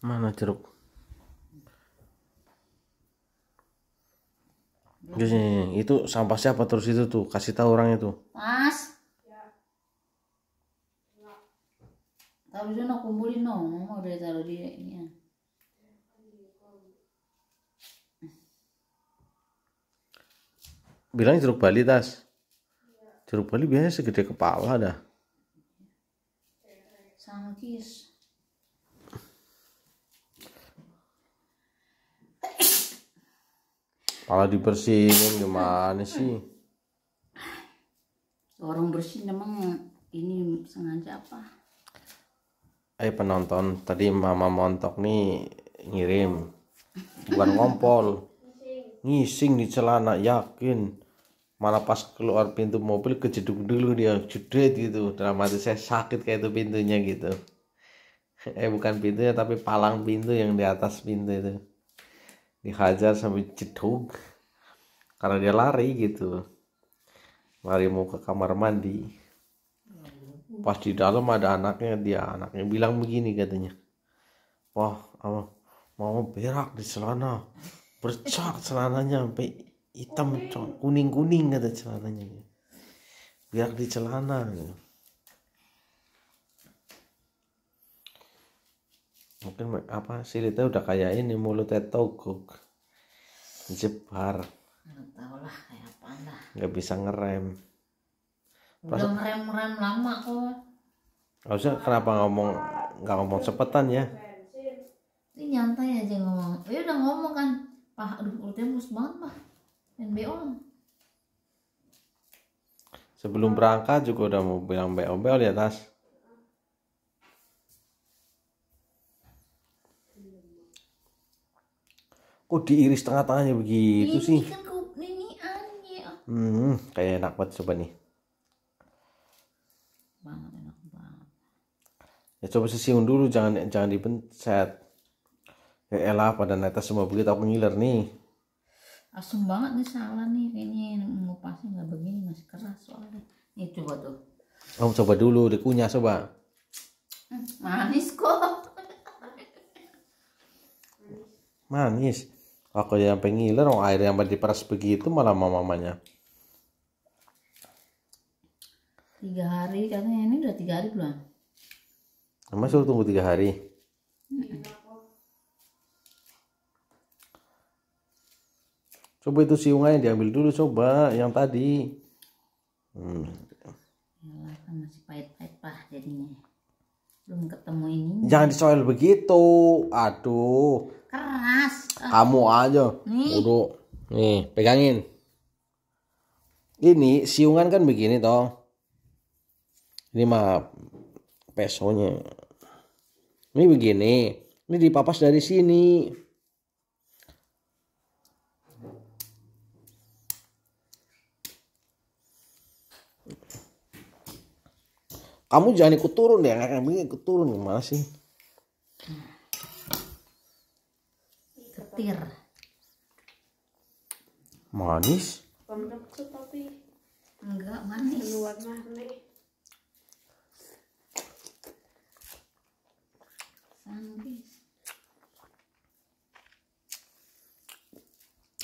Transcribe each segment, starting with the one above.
Mana jeruk? Itu sampah siapa terus itu tuh? Kasih tahu orang itu. Mas. Taruh di sana kumpulin dong, mau udah taruh di ini ya. Bilang jeruk Bali Tas. Jeruk Bali biasanya segede kepala dah. Sama kis. Kepala dibersihin gimana sih? Orang bersih emang ini sengaja apa? Penonton tadi Mama Montok nih ngirim, bukan ngompol, ngising di celana, yakin. Malah pas keluar pintu mobil kejeduk dulu dia, jedret gitu. Dalam hati saya sakit kayak itu pintunya gitu. Bukan pintunya tapi palang pintu yang di atas pintu itu. Dihajar sampai jeduk karena dia lari gitu. Lari mau ke kamar mandi. Pas di dalam ada anaknya bilang begini katanya, wah mau berak di celana, bercak celananya sampai hitam kuning kata celananya, berak di celana. Mungkin apa silitnya udah kayak ini mulutnya togok, jebar, Nggak tahu lah kayak apa lah. nggak bisa ngerem. Udah ngerem lama kok. Harusnya kenapa nggak ngomong cepetan ya? Ini nyantai aja ngomong. Ya udah ngomong kan. Pak, aduh perutnya mulus banget Pak. NBO. Sebelum berangkat juga udah mau bilang beol di atas. Kok diiris tengah-tengahnya begitu ini sih? Kan ini aja. Kayak enak banget coba nih. Banget enak banget. Ya coba sisiun dulu, jangan dipencet. Ya elah pada netes semua begitu aku ngiler nih. Asem banget nih salah nih kayaknya ngupasnya nggak begini masih keras soalnya. Nih coba tuh. Kamu coba dulu dikunyah coba. Manis kok. Manis. Aku yang pengiler, air yang diperas begitu malah mamanya. 3 hari katanya, ini udah 3 hari belum? Emang suruh tunggu 3 hari. Coba itu siungnya diambil dulu coba yang tadi. Yalah kan masih pahit-pahit Pak jadinya. Belum ketemu ini. Jangan disoel begitu. Aduh. Keras. Kamu aja. Udah. Nih, pegangin. Ini siungan kan begini toh. Ini mah pesonya. Ini begini. Ini dipapas dari sini. Kamu jangan ikut turun deh, kayak begini ikut turun gimana sih? Ketir. Manis? Tapi Enggak manis. luar nih. Sanggis.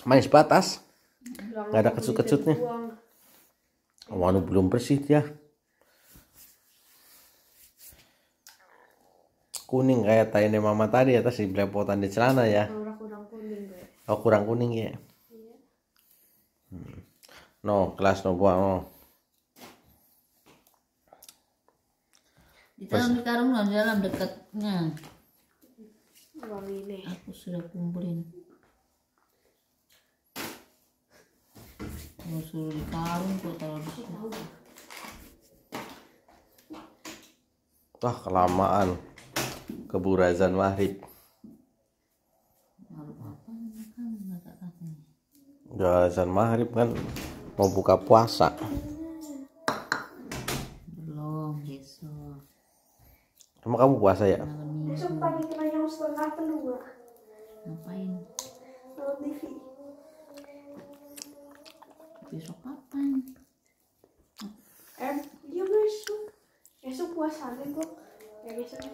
Manis batas. Gak ada kecut-kecutnya. Waduh belum bersih ya. Kuning kayak tayanya mama tadi atas di belepotan di celana ya. Kurang kuning gue. Oh kurang kuning ya. Iya. No kelas no buang no. Ditaruh di karung di dalam dekatnya. Uang ini. Aku sudah kumpulin. Kalau suruh di karung kok taruh di situ. Wah kelamaan. Keburu azan maghrib. Naruh apa kan nggak katanya. Udah azan maghrib kan mau buka puasa. Belum besok. Emang kamu puasa ya? Malam Besok minggu. pagi kena yang 1:30. Ngapain? Nonton TV. Besok kapan? Iya besok. Besok puasa nih kok. Ya besok.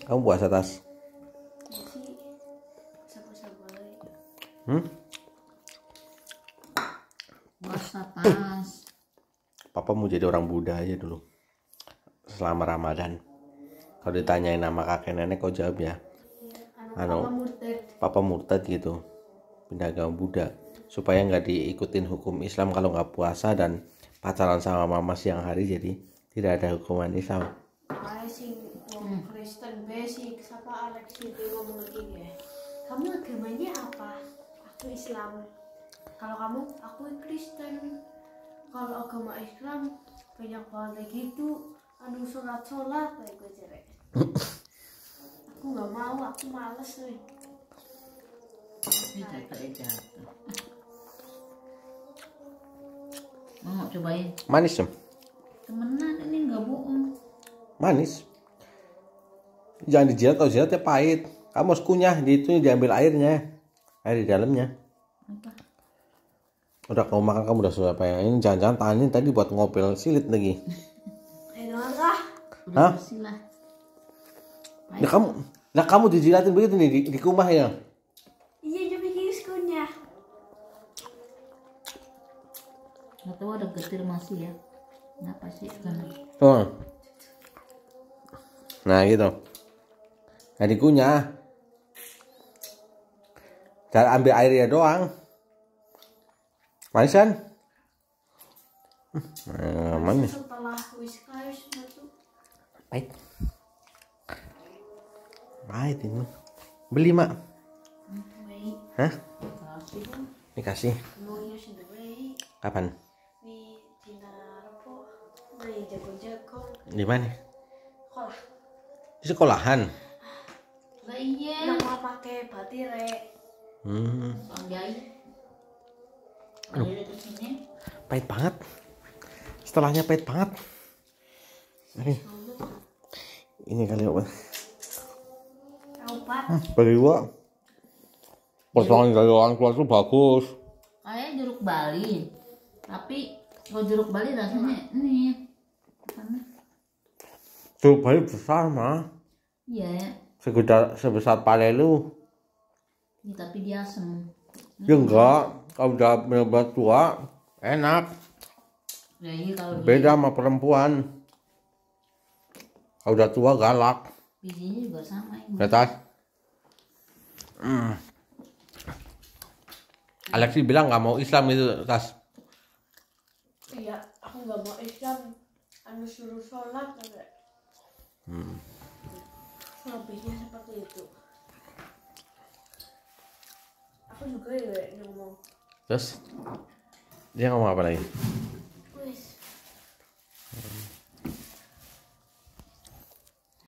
Kamu puasa Tas? Sih, sabar-sabar. Puasa pas. Papa mau jadi orang Buddha aja dulu selama Ramadan. Kalau ditanyain nama kakek nenek kau jawab ya Anu, murtad. Papa murtad gitu, pindah agama Buddha supaya nggak diikutin hukum Islam kalau nggak puasa dan pacaran sama mama siang hari, jadi tidak ada hukuman Islam. Kayak sing wong Kristen basic siapa Alex itu ngomong lagi ya. Kamu agamanya apa? Aku Islam. Kalau kamu, aku Kristen. Kalau agama Islam banyak banget kayak gitu. Anu sholat kayak gue cerek. Aku nggak mau, aku males nih. Jatuh. Mau cobain? Manis ya? Temenan ini nggak bohong. Manis. Jangan dijilat, kalau jilatnya pahit. Kamu harus kunyah, di itu diambil airnya, air di dalamnya. Apa? Udah kamu makan, kamu udah sudah apa ya? Ini jangan-jangan tangan ini tadi buat ngopel silit lagi. Kah? Udah Hah? bersih lah. Nah kamu dijilatin begitu nih di kumah ya? Iya, jadi kiskunya. Nggak tahu ada getir masih ya. Kenapa sih? Kan Oh. Nah gitu. Nah dikunyah. Dan ambil airnya doang. Manis kan? Manis. Setelah whiskas itu Pahit. Pahit ini. Beli mak. baik. Hah? Tapi Dikasih. maunya sendiri Kapan? di Cina apa? Nah, jago-jago. Di mana? Kolah. Di sekolahan. lah iya. Nama pakai batire. Bang Jai. Ada di sini. Pahit banget. Setelahnya pahit banget. Ini kali apa? Obat. Bagi gua. Potongan dari orang tua tuh bagus. Kayak jeruk Bali. Tapi kalau jeruk Bali rasanya ini. Apa? Jeruk Bali besar mah. Iya. Sebesar pale lu. Ya, tapi dia asem. Ya enggak. Kalau udah benar tua enak. Ya iya kalau Beda sama perempuan. Kalau udah tua galak. bijinya juga sama ini. Ya Tas. Alexi bilang nggak mau Islam itu Tas. Iya, aku nggak mau Islam. Anu suruh sholat enggak? Lebihnya seperti itu. Aku juga ya ngomong. Terus dia ngomong apa lagi?